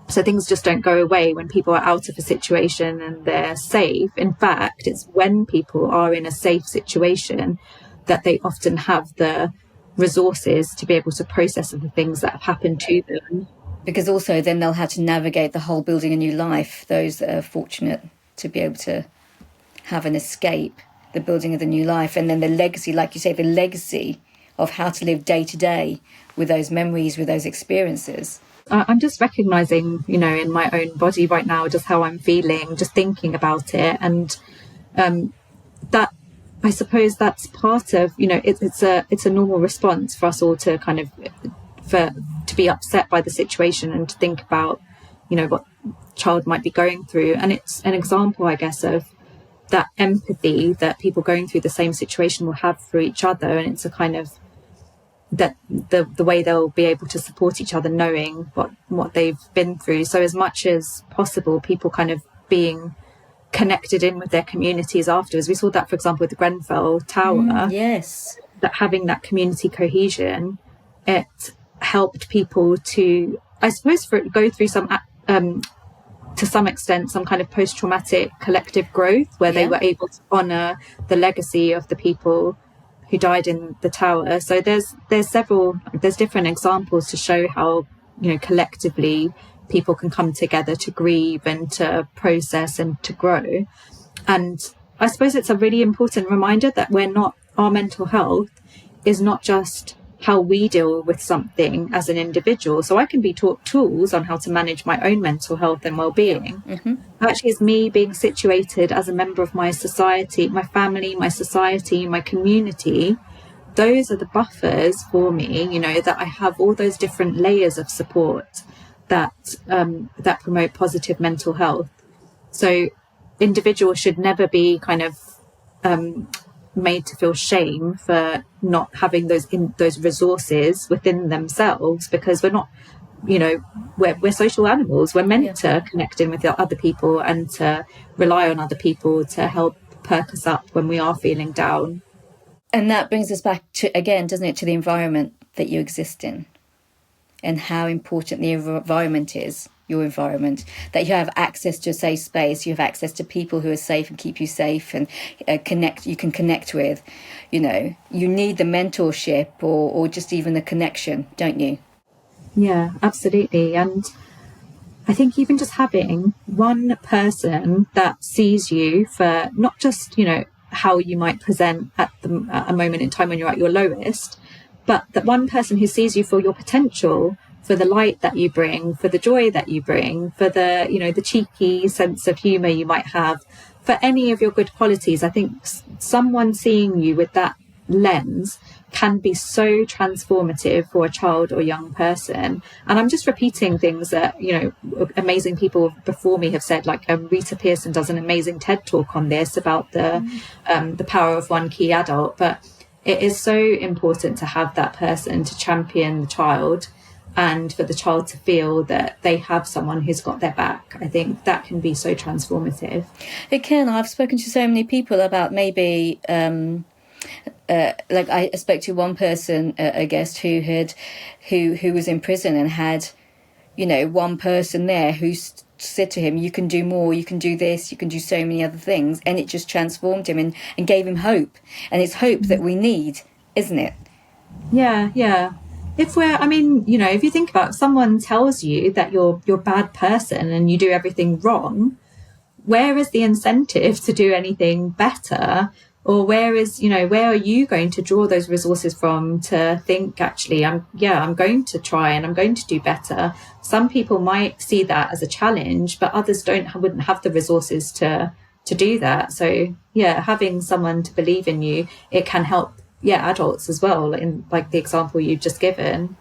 So things just don't go away when people are out of a situation and they're safe. In fact, it's when people are in a safe situation that they often have the resources to be able to process the things that have happened to them.
Because also then they'll have to navigate the whole building a new life, those that are fortunate to be able to have an escape, the building of the new life, and then the legacy, like you say, the legacy of how to live day to day with those memories, with those experiences.
I'm just recognising, in my own body right now, just how I'm feeling, just thinking about it. And that, I suppose that's part of, it's a normal response for us all to kind of, to be upset by the situation and to think about, what child might be going through. And it's an example, I guess, of that empathy that people going through the same situation will have for each other. And it's a kind of that the way they'll be able to support each other, knowing what they've been through. So as much as possible, people kind of being connected in with their communities afterwards. We saw that, for example, with the Grenfell Tower.
Yes.
That having that community cohesion, it helped people to, I suppose, go through some to some extent, some kind of post-traumatic collective growth where they were able to honour the legacy of the people who died in the tower. So there's different examples to show how, collectively people can come together to grieve and to process and to grow. And I suppose it's a really important reminder that our mental health is not just how we deal with something as an individual. So I can be taught tools on how to manage my own mental health and well-being. Mm-hmm. Actually, it's me being situated as a member of my society, my family, my society, my community. Those are the buffers for me, that I have all those different layers of support that promote positive mental health. So individuals should never be kind of made to feel shame for not having those resources within themselves, because we're not, we're social animals. We're meant to connect in with other people and to rely on other people to help perk us up when we are feeling down.
And that brings us back to, again, doesn't it, to the environment that you exist in and how important the environment is, your environment, that you have access to a safe space, you have access to people who are safe and keep you safe and you can connect with. You need the mentorship or just even the connection, don't you?
Yeah, absolutely. And I think even just having one person that sees you for not just, how you might present at a moment in time when you're at your lowest, but that one person who sees you for your potential, for the light that you bring, for the joy that you bring, for the, the cheeky sense of humour you might have, for any of your good qualities. I think someone seeing you with that lens can be so transformative for a child or young person. And I'm just repeating things that, amazing people before me have said, like Rita Pearson does an amazing TED talk on this about the power of one key adult. But it is so important to have that person to champion the child and for the child to feel that they have someone who's got their back. I think that can be so transformative.
It can. I've spoken to so many people about maybe like I spoke to one person, a guest who was in prison and had, you know, one person there who said to him, you can do more, you can do this, you can do so many other things, and it just transformed him and gave him hope. And it's hope that we need, isn't it?
Yeah. If you think about it, someone tells you that you're a bad person and you do everything wrong, where is the incentive to do anything better? Or where are you going to draw those resources from to think, actually, I'm going to try and I'm going to do better. Some people might see that as a challenge, but others wouldn't have the resources to do that. So having someone to believe in you, it can help adults as well, in like the example you've just given.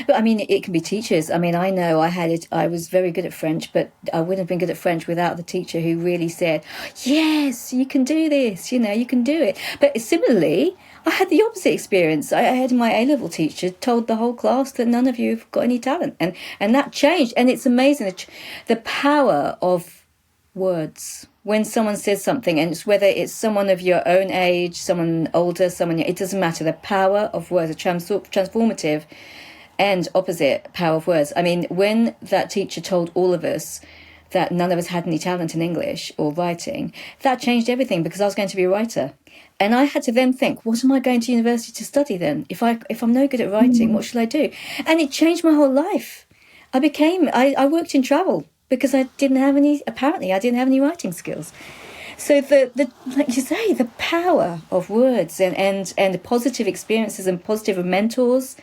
But I mean, it can be teachers. I mean, I know I was very good at French, but I wouldn't have been good at French without the teacher who really said, yes, you can do this, you can do it. But similarly, I had the opposite experience. I had my A-level teacher told the whole class that none of you have got any talent. And that changed. And it's amazing, the power of words. When someone says something, and it's whether it's someone of your own age, someone older, it doesn't matter. The power of words, the transformative and opposite power of words. I mean, when that teacher told all of us that none of us had any talent in English or writing, that changed everything, because I was going to be a writer. And I had to then think, what am I going to university to study then? If I'm no good at writing, what should I do? And it changed my whole life. I worked in travel because I didn't have any writing skills. So like you say, the power of words and the positive experiences and positive mentors,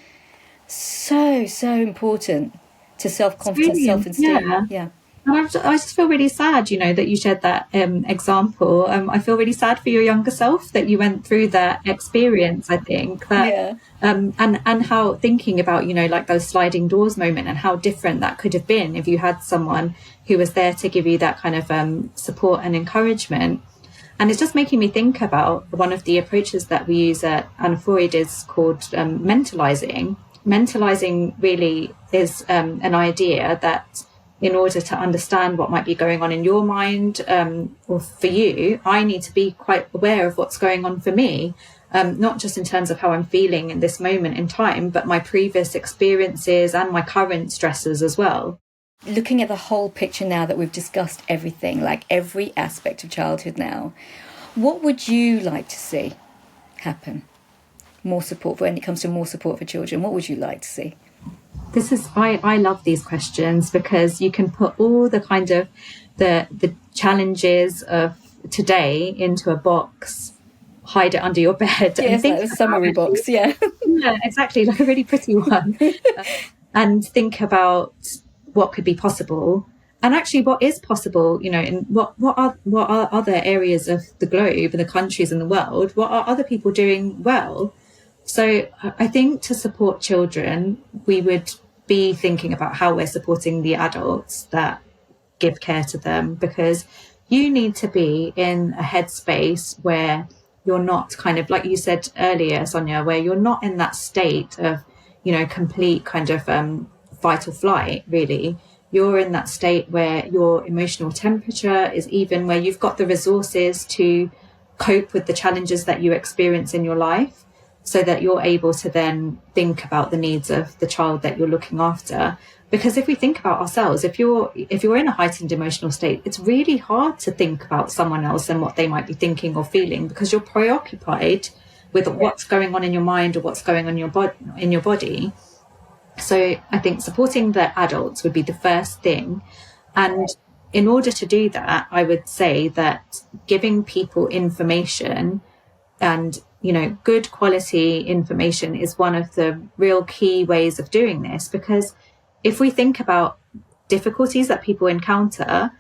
so important to self-confidence, self-esteem. Yeah.
And I just feel really sad, that you shared that example. I feel really sad for your younger self that you went through that experience. I think that, and how thinking about, like those sliding doors moment and how different that could have been if you had someone who was there to give you that kind of support and encouragement. And it's just making me think about one of the approaches that we use at Anna Freud is called mentalizing. Mentalizing really is an idea that, in order to understand what might be going on in your mind or for you, I need to be quite aware of what's going on for me, not just in terms of how I'm feeling in this moment in time, but my previous experiences and my current stresses as well.
Looking at the whole picture now that we've discussed everything, like every aspect of childhood now, what would you like to see happen? More support, when it comes to more support for children, what would you like to see?
I love these questions, because you can put all the kind of the challenges of today into a box, hide it under your bed,
and think like a summary box. Yeah,
exactly, like a really pretty one, and think about what could be possible, and actually what is possible. In what are other areas of the globe and the countries in the world? What are other people doing well? So I think to support children, we would be thinking about how we're supporting the adults that give care to them, because you need to be in a headspace where you're not kind of, like you said earlier, Sonia, where you're not in that state of, complete kind of fight or flight, really. You're in that state where your emotional temperature is even, where you've got the resources to cope with the challenges that you experience in your life, so that you're able to then think about the needs of the child that you're looking after. Because if we think about ourselves, if you're in a heightened emotional state, it's really hard to think about someone else and what they might be thinking or feeling, because you're preoccupied with what's going on in your mind or what's going on in your body. So I think supporting the adults would be the first thing. And in order to do that, I would say that giving people information and good quality information is one of the real key ways of doing this, because if we think about difficulties that people encounter,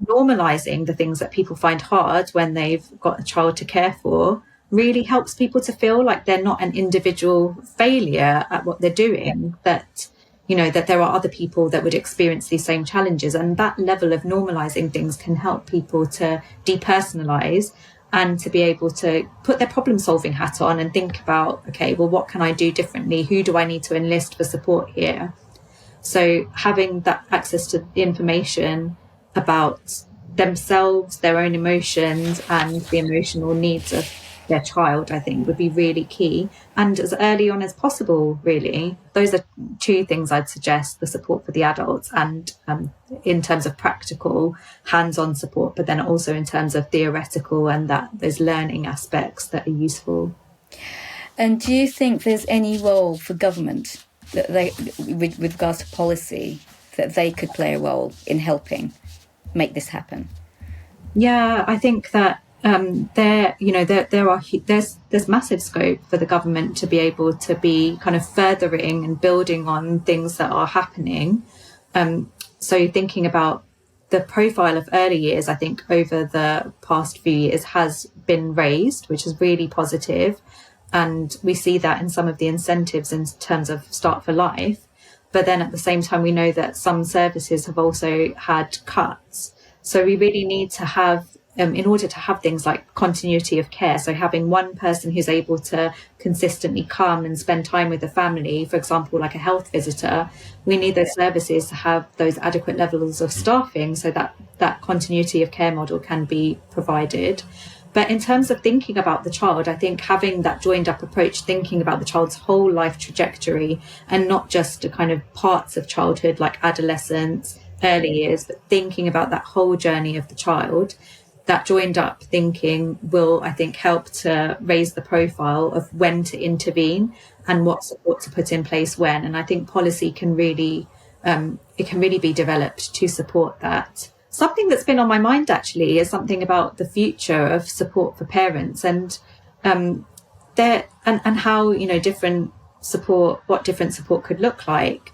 normalizing the things that people find hard when they've got a child to care for really helps people to feel like they're not an individual failure at what they're doing, that there are other people that would experience these same challenges. And that level of normalizing things can help people to depersonalize and to be able to put their problem-solving hat on and think about, okay, well, what can I do differently? Who do I need to enlist for support here? So having that access to the information about themselves, their own emotions, and the emotional needs of their child, I think would be really key, and as early on as possible, really. Those are two things I'd suggest: the support for the adults, and in terms of practical hands-on support, but then also in terms of theoretical and those learning aspects that are useful.
And do you think there's any role for government that with regards to policy, that they could play a role in helping make this happen?
Yeah, I think that there's massive scope for the government to be able to be kind of furthering and building on things that are happening. So thinking about the profile of early years, I think over the past few years has been raised, which is really positive. And we see that in some of the incentives in terms of Start for Life. But then at the same time, we know that some services have also had cuts. So we really need to have, in order to have things like continuity of care, so having one person who's able to consistently come and spend time with the family, for example, like a health visitor, we need those services to have those adequate levels of staffing so that that continuity of care model can be provided. But in terms of thinking about the child, I think having that joined up approach, thinking about the child's whole life trajectory and not just the kind of parts of childhood like adolescence, early years, but thinking about that whole journey of the child, that joined up thinking will, I think, help to raise the profile of when to intervene and what support to put in place when. And I think policy can really, it can really be developed to support that. Something that's been on my mind actually is something about the future of support for parents and how, you know, what different support could look like.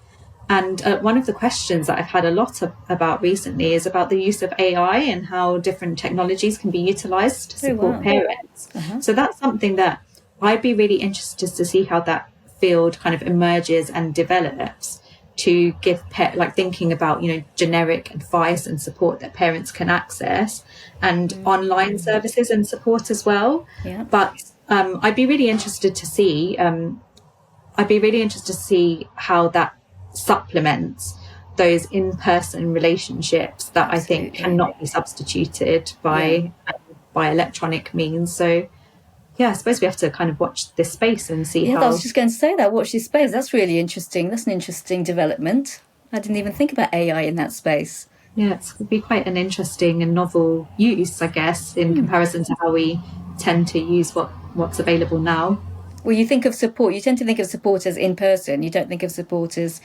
And one of the questions that I've had a lot about recently is about the use of AI and how different technologies can be utilised to support parents. Uh-huh. So that's something that I'd be really interested to see how that field kind of emerges and develops, to give thinking about, you know, generic advice and support that parents can access, and online services and support as well. Yeah. But I'd be really interested to see how that supplements those in-person relationships that Absolutely. I think cannot be substituted by electronic means. So yeah, I suppose we have to kind of watch this space and see how...
I was just going to say that, watch this space. That's really interesting. That's an interesting development. I didn't even think about AI in that space.
Yeah, it would be quite an interesting and novel use, I guess, in comparison to how we tend to use what's available now.
Well, you think of support, you tend to think of support as in person. You don't think of support as,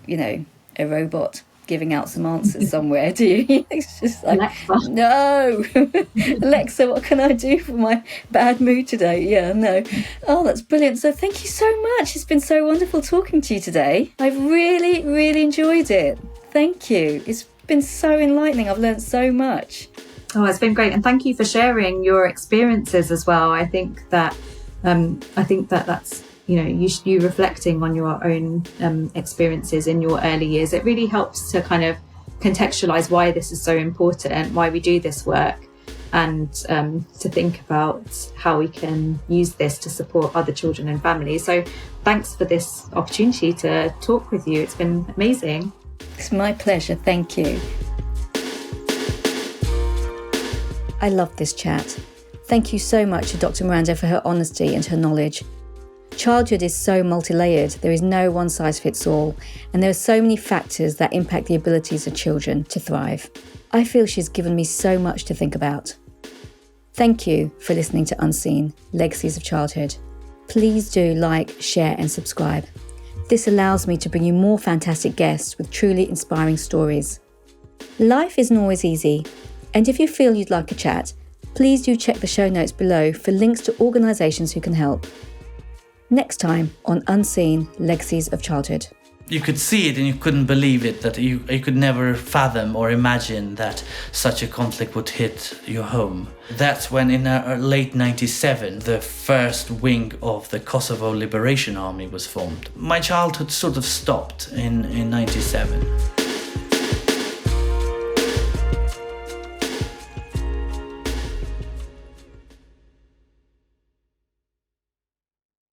you know, a robot giving out some answers somewhere, do you? It's just like, Alexa. No! Alexa, what can I do for my bad mood today? Yeah, no. Oh, that's brilliant. So thank you so much. It's been so wonderful talking to you today. I've really, really enjoyed it. Thank you. It's been so enlightening. I've learned so much.
Oh, it's been great. And thank you for sharing your experiences as well. I think that that's, you know, you reflecting on your own experiences in your early years. It really helps to kind of contextualize why this is so important, why we do this work, and to think about how we can use this to support other children and families. So thanks for this opportunity to talk with you. It's been amazing.
It's my pleasure. Thank you. I loved this chat. Thank you so much to Dr. Miranda for her honesty and her knowledge. Childhood is so multi-layered. There is no one size fits all, and there are so many factors that impact the abilities of children to thrive. I feel she's given me so much to think about. Thank you for listening to Un-seen Legacies of Childhood. Please do like, share and subscribe. This allows me to bring you more fantastic guests with truly inspiring stories. Life isn't always easy, and if you feel you'd like a chat, please do check the show notes below for links to organisations who can help. Next time on Un-seen Legacies of Childhood.
You could see it and you couldn't believe it, that you could never fathom or imagine that such a conflict would hit your home. That's when in late 97, the first wing of the Kosovo Liberation Army was formed. My childhood sort of stopped in 97.